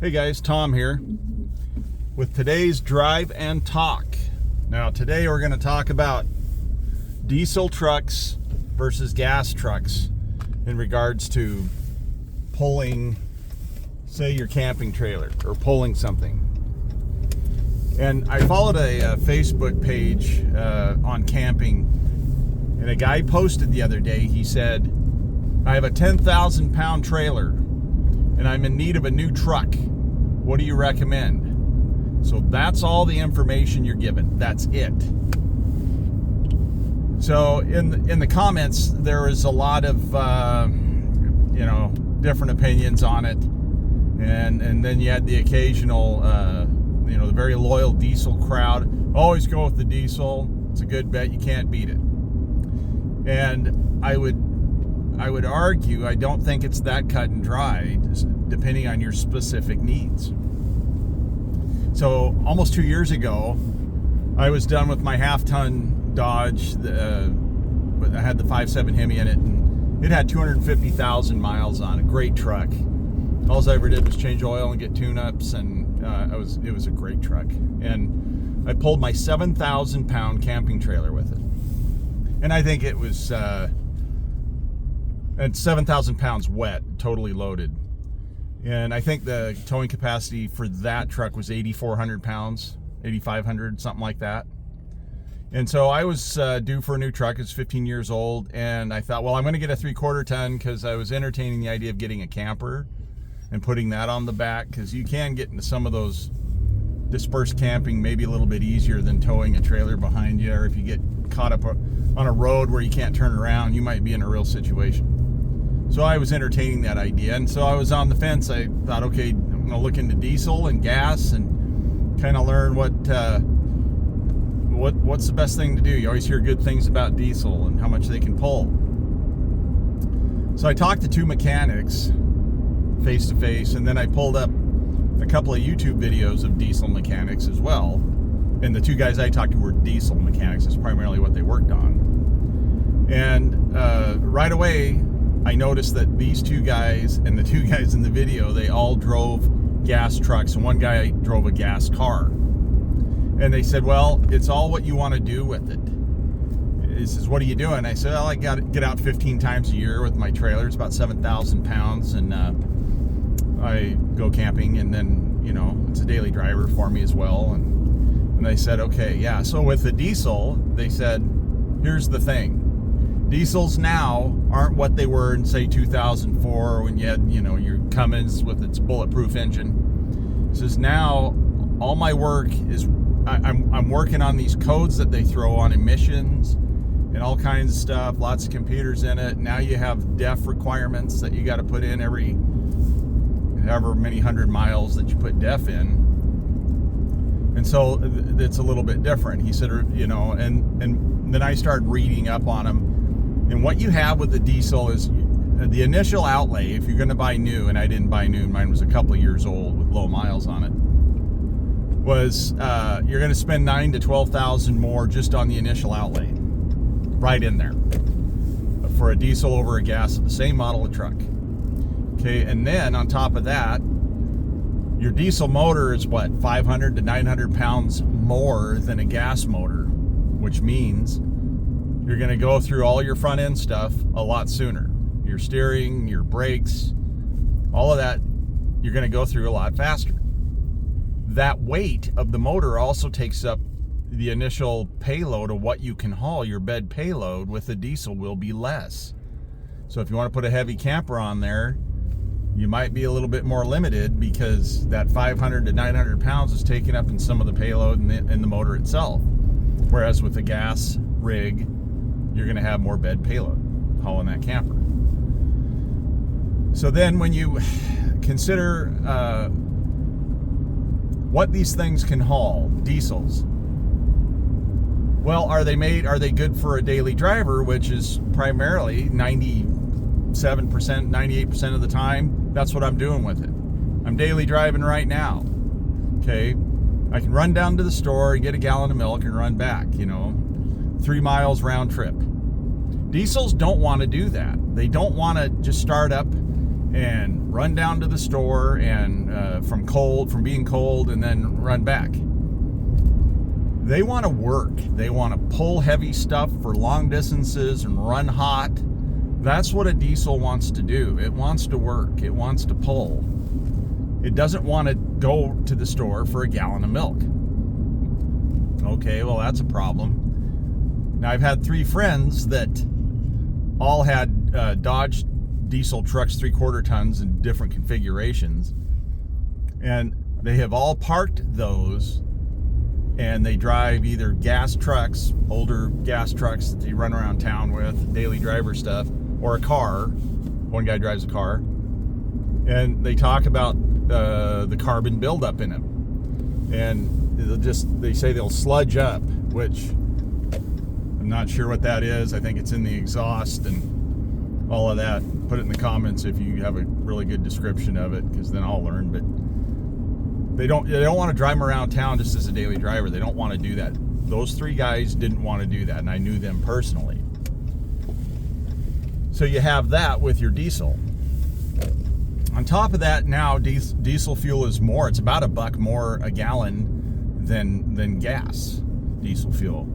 Hey guys, Tom here with today's Drive and Talk. Now today we're going to talk about diesel trucks versus gas trucks in regards to pulling, say, your camping trailer or pulling something. And I followed a Facebook page on camping, and a guy posted the other day. He said, I have a 10,000 pound trailer and I'm in need of a new truck. What do you recommend? So that's all the information you're given. That's it. So in the comments, there was a lot of different opinions on it, and then you had the occasional the very loyal diesel crowd. Always go with the diesel. It's a good bet. You can't beat it. And I would argue, I don't think it's that cut and dry, depending on your specific needs. So almost 2 years ago, I was done with my half-ton Dodge, but I had the 5.7 Hemi in it, and it had 250,000 miles on it. Great truck. All I ever did was change oil and get tune-ups, and it was a great truck. And I pulled my 7,000 pound camping trailer with it. And I think it was and 7,000 pounds wet, totally loaded. And I think the towing capacity for that truck was 8,400 pounds, 8,500, something like that. And so I was due for a new truck. It's 15 years old, and I thought, well, I'm going to get a 3/4 ton because I was entertaining the idea of getting a camper and putting that on the back, because you can get into some of those dispersed camping maybe a little bit easier than towing a trailer behind you, or if you get caught up on a road where you can't turn around, you might be in a real situation. So I was entertaining that idea, and so I was on the fence. I thought, okay, I'm going to look into diesel and gas and kind of learn what's the best thing to do. You always hear good things about diesel and how much they can pull. So I talked to two mechanics face to face, and then I pulled up a couple of YouTube videos of diesel mechanics as well. And the two guys I talked to were diesel mechanics. It's primarily what they worked on. And right away, I noticed that these two guys and the two guys in the video, they all drove gas trucks, and one guy drove a gas car. And they said, well, it's all what you want to do with it. He says, what are you doing? I said, well, I got to get out 15 times a year with my trailer. It's about 7,000 pounds, and I go camping, and then, it's a daily driver for me as well. And they said, okay, yeah. So with the diesel, they said, here's the thing. Diesels now aren't what they were in, say, 2004 when you had, your Cummins with its bulletproof engine. It says now all my work is I'm working on these codes that they throw on emissions and all kinds of stuff, lots of computers in it. Now you have DEF requirements that you got to put in every however many 100 miles that you put DEF in. And so it's a little bit different. He said, and then I started reading up on them. And what you have with the diesel is the initial outlay, if you're going to buy new, and I didn't buy new, mine was a couple of years old with low miles on it, was you're going to spend $9,000 to $12,000 more just on the initial outlay, right in there, for a diesel over a gas of the same model of truck. Okay, and then on top of that, your diesel motor is what, 500 to 900 pounds more than a gas motor, which means you're going to go through all your front end stuff a lot sooner. Your steering, your brakes, all of that, you're going to go through a lot faster. That weight of the motor also takes up the initial payload of what you can haul. Your bed payload with the diesel will be less. So if you want to put a heavy camper on there, you might be a little bit more limited, because that 500 to 900 pounds is taken up in some of the payload in the motor itself. Whereas with a gas rig, you're going to have more bed payload hauling that camper. So then when you consider what these things can haul, diesels, well, are they good for a daily driver, which is primarily 97%, 98% of the time? That's what I'm doing with it. I'm daily driving right now. Okay, I can run down to the store and get a gallon of milk and run back, 3 miles round trip. Diesels don't want to do that. They don't want to just start up and run down to the store and from being cold, and then run back. They want to work. They want to pull heavy stuff for long distances and run hot. That's what a diesel wants to do. It wants to work. It wants to pull. It doesn't want to go to the store for a gallon of milk. Okay, well, that's a problem. Now, I've had 3 friends that all had Dodge diesel trucks, 3/4 tons in different configurations. And they have all parked those, and they drive either gas trucks, older gas trucks that they run around town with, daily driver stuff, or a car. One guy drives a car. And they talk about the carbon buildup in them. And they say they'll sludge up, which I'm not sure what that is. I think it's in the exhaust and all of that. Put it in the comments if you have a really good description of it, because then I'll learn. But they don't want to drive them around town just as a daily driver. They don't want to do that. Those 3 guys didn't want to do that, and I knew them personally. So you have that with your diesel. On top of that, now diesel fuel is more. It's about $1 more a gallon than gas diesel fuel.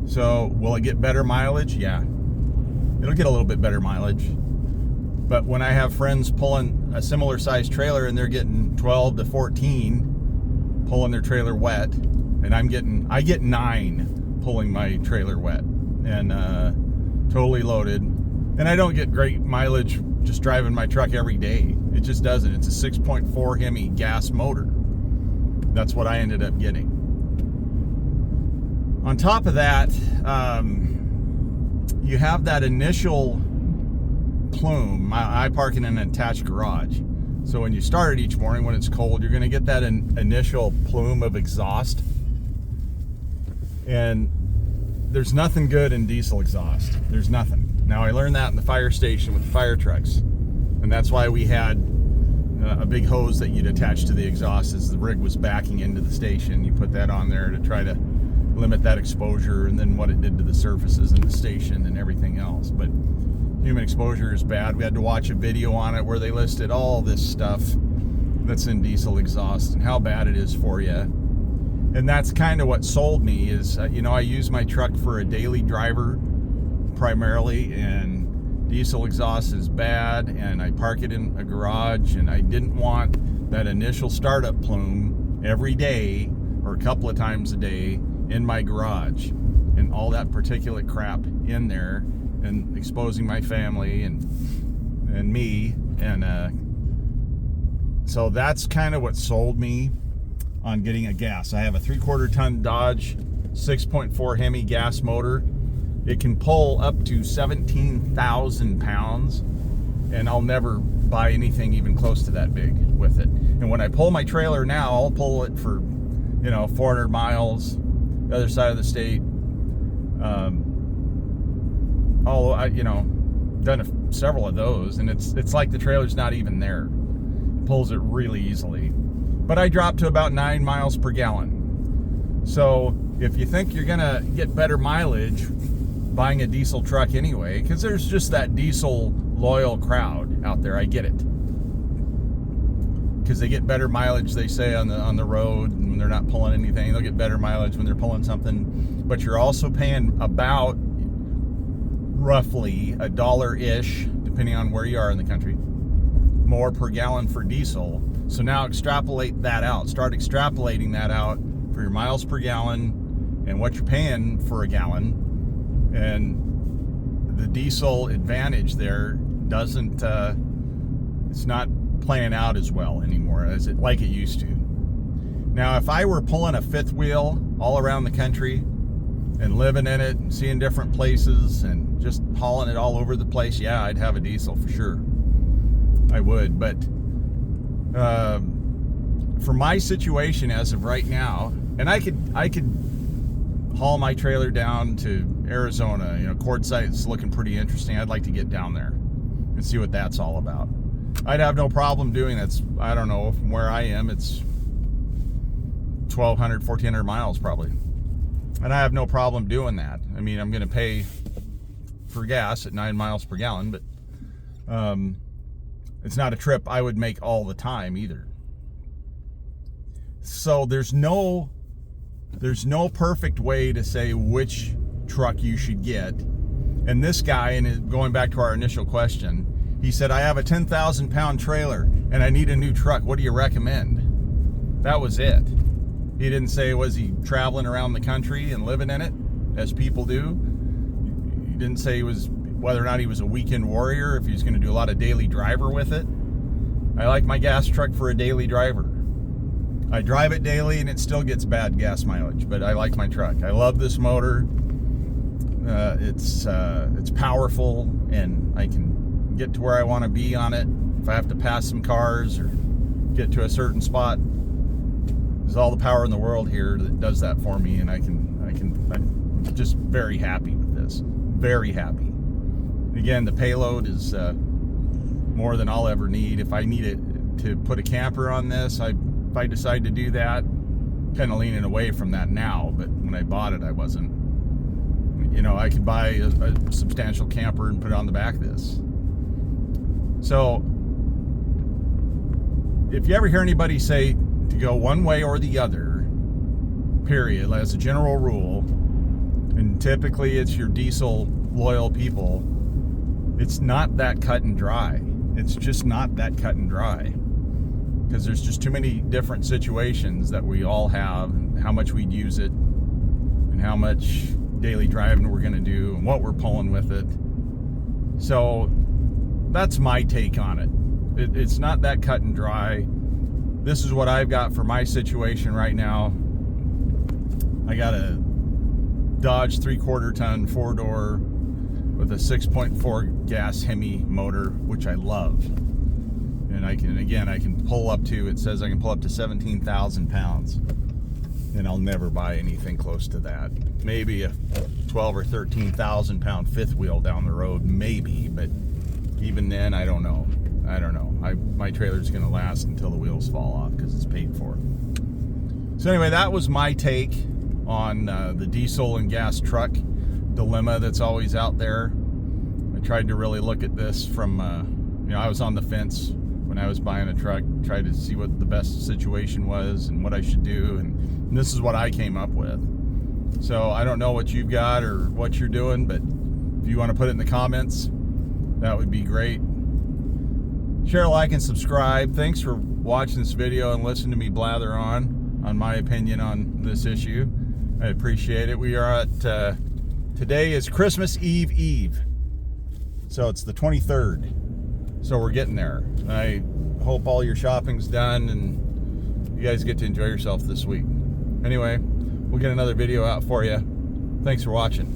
So will it get better mileage? Yeah, it'll get a little bit better mileage. But when I have friends pulling a similar size trailer and they're getting 12 to 14 pulling their trailer wet, and I get 9 pulling my trailer wet and totally loaded, and I don't get great mileage just driving my truck every day. It just doesn't. It's a 6.4 Hemi gas motor. That's what I ended up getting. On top of that, you have that initial plume. I park in an attached garage. So when you start it each morning when it's cold, you're going to get that initial plume of exhaust. And there's nothing good in diesel exhaust. There's nothing. Now, I learned that in the fire station with the fire trucks. And that's why we had a big hose that you'd attach to the exhaust as the rig was backing into the station. You put that on there to try to limit that exposure, and then what it did to the surfaces in the station and everything else. But human exposure is bad. We had to watch a video on it where they listed all this stuff that's in diesel exhaust and how bad it is for you. And that's kind of what sold me is, I use my truck for a daily driver primarily, and diesel exhaust is bad, and I park it in a garage, and I didn't want that initial startup plume every day or a couple of times a day in my garage, and all that particulate crap in there and exposing my family and me. And so that's kind of what sold me on getting a gas. I have a 3/4 ton Dodge 6.4 Hemi gas motor. It can pull up to 17,000 pounds, and I'll never buy anything even close to that big with it. And when I pull my trailer now, I'll pull it for 400 miles the other side of the state. Done several of those, and it's like the trailer's not even there. It pulls it really easily. But I dropped to about 9 miles per gallon. So if you think you're gonna get better mileage buying a diesel truck anyway, because there's just that diesel loyal crowd out there, I get it. Because they get better mileage, they say, on the road, and when they're not pulling anything. They'll get better mileage when they're pulling something. But you're also paying about roughly $1-ish, depending on where you are in the country, more per gallon for diesel. So now extrapolate that out. Start extrapolating that out for your miles per gallon and what you're paying for a gallon. And the diesel advantage there doesn't, it's not playing out as well anymore like it used to. Now, if I were pulling a fifth wheel all around the country and living in it and seeing different places and just hauling it all over the place, yeah, I'd have a diesel for sure. I would. But for my situation as of right now, and I could haul my trailer down to Arizona. Quartzsite's looking pretty interesting. I'd like to get down there and see what that's all about. I'd have no problem doing that. I don't know, from where I am, it's 1,200, 1,400 miles probably. And I have no problem doing that. I mean, I'm going to pay for gas at 9 miles per gallon, but It's not a trip I would make all the time either. So there's no perfect way to say which truck you should get. And this guy, and going back to our initial question, he said, I have a 10,000 pound trailer and I need a new truck. What do you recommend? That was it. He didn't say, was he traveling around the country and living in it, as people do. He didn't say whether or not he was a weekend warrior, if he was going to do a lot of daily driver with it. I like my gas truck for a daily driver. I drive it daily and it still gets bad gas mileage, but I like my truck. I love this motor. It's powerful, and I can get to where I want to be on it. If I have to pass some cars or get to a certain spot, there's all the power in the world here that does that for me, and I'm just very happy with this. Very happy. Again, the payload is more than I'll ever need. If I need it to put a camper on this, if I decide to do that, kind of leaning away from that now, but when I bought it, I wasn't. I could buy a substantial camper and put it on the back of this. So, if you ever hear anybody say to go one way or the other, period, as a general rule, and typically it's your diesel loyal people, it's not that cut and dry. It's just not that cut and dry. Because there's just too many different situations that we all have, and how much we'd use it, and how much daily driving we're going to do, and what we're pulling with it. So that's my take on it. It's not that cut and dry. This is what I've got for my situation right now. I got a Dodge 3/4 ton 4-door with a 6.4 gas Hemi motor, which I love. And I can pull up to, it says I can pull up to 17,000 pounds. And I'll never buy anything close to that. Maybe a 12 or 13,000 pound fifth wheel down the road, maybe, but even then, I don't know. My trailer's gonna last until the wheels fall off because it's paid for. So anyway, that was my take on the diesel and gas truck dilemma that's always out there. I tried to really look at this from, I was on the fence when I was buying a truck, tried to see what the best situation was and what I should do, and this is what I came up with. So I don't know what you've got or what you're doing, but if you want to put it in the comments, that would be great. Share, like, and subscribe. Thanks for watching this video and listening to me blather on my opinion on this issue. I appreciate it. We are at, today is Christmas Eve. So it's the 23rd. So we're getting there. I hope all your shopping's done and you guys get to enjoy yourself this week. Anyway, we'll get another video out for you. Thanks for watching.